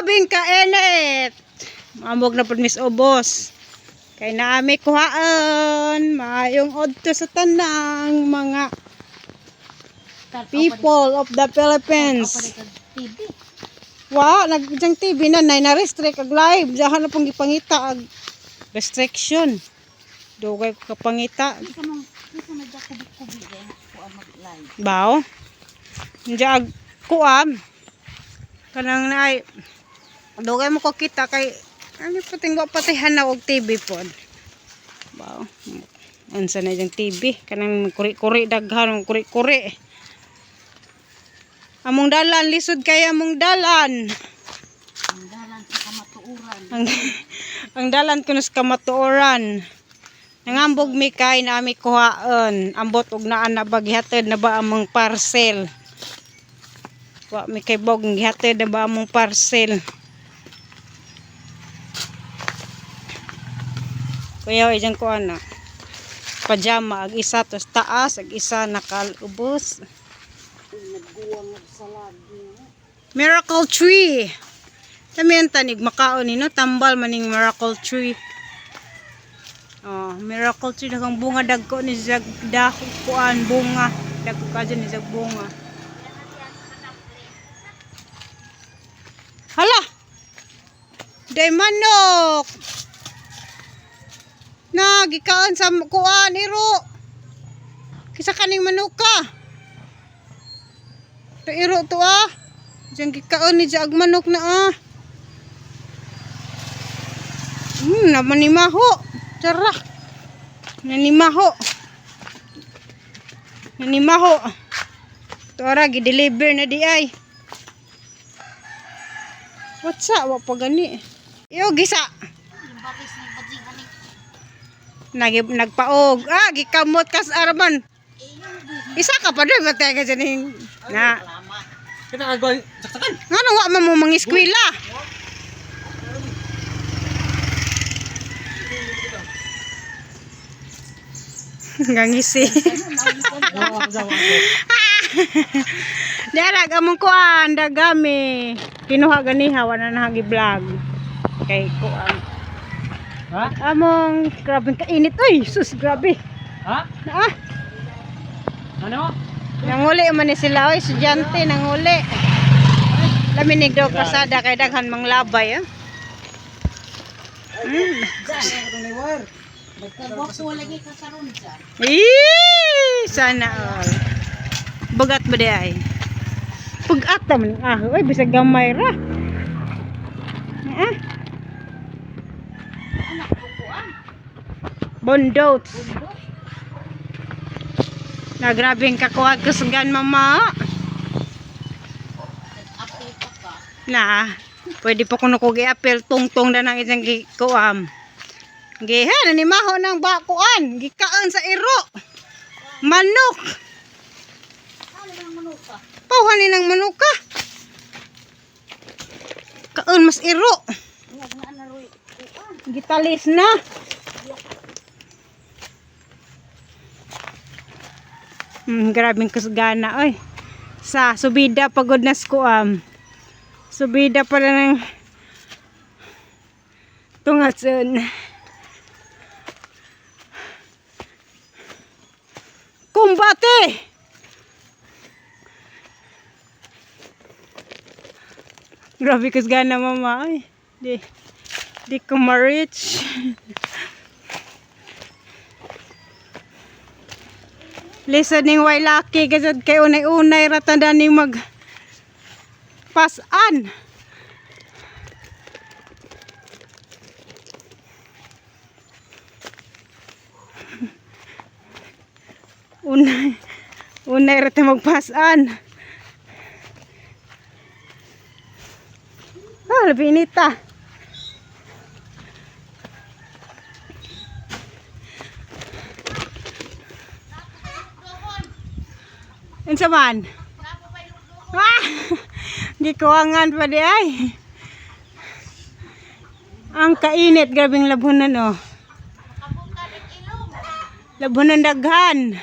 Grabing kainit. Mamog na pud Miss Ubos. Kay naami kuhaan, maayong odto sa tanang mga people of the Philippines. Wa, nagjang TV na na-restrict ag live. Diyan na pang ipangita ag restriction. Dugay ko kapangita. Bao. Diyan ag kuam. Kanang naay dugay mo ko kita kay ano pating wa patihan na og TV pod. Bao. Unsa na jang TV kanang kuri-kuri daghan kuri-kuri. Among dalan lisod kay among dalan. Ang dalan sa kamatuoran. Ang dalan kuno sa kamatuoran. Nangambog mi kay nami kuhaan. Ambot og naa na baghatid na ba among parcel. Wa mi kay bog gihatid na ba among parcel. Kuya ay dyan ko ano. Pajama ag isa tos taas ag isa nakalubos. Miracle tree. Tamihan tanig makaon ni no tambal maning miracle tree. Oh, miracle tree dagang bunga dagko ni jag dako kuan bunga. Dagko ka dyan ni jag bunga. Hala. Day manok. Gikaon sa kuan iro. Kisa kaning manok ka. Iro to ah. Diyan gikaon ni jag manok na ah. Namanimaho. Tara. Nanimaho. Nanimaho. Tora gi-deliver na di ay. What's up? Wa pa gani. Iyo gisa. Nagpaog. Gikamot kas araman. Isa ka pa doon matay ka dyan na. Kinakagawa saksakan. Nga wa man mo mangiskwela. Ngangisi. Darag among kuan dagami. Kinuha ganiha wala na gi-vlog. Kay kuan. Ha? Among grabing kainit oy, sus grabe. Ha? Ah. Ano? Nanguli man ni sila oy, estudyante nanguli. Laminig daw kasada kay daghan mang labay ah. Sana all. Bugat ba di ay? Bugat man ah, oy bisag gamay ra. Bondot. Na grabing kakuha kusugan mama. Na, pwede pa kuno ko gi-apel tungtong na nang isang gikuam. Gihan ni maho nang bakuan, gikaon sa iro. Manok. Pauhan ni nang manuka. Kaon mas iro. Gitalis na. Grabing kusgana oy. Sa subida pagod na skuam. Subida pala ng tungatsun. Kumbate. Grabe kusgana mama oy. Di ko ma-reach. Lisod ning way laki gazud kay unay-unay ra tanda ning mag pasan. Unay ra ta magpasan. Labi inita. Unsa man? Gikuwangan pa di ay. Ang kainit, grabing labunan oh. Labunan daghan.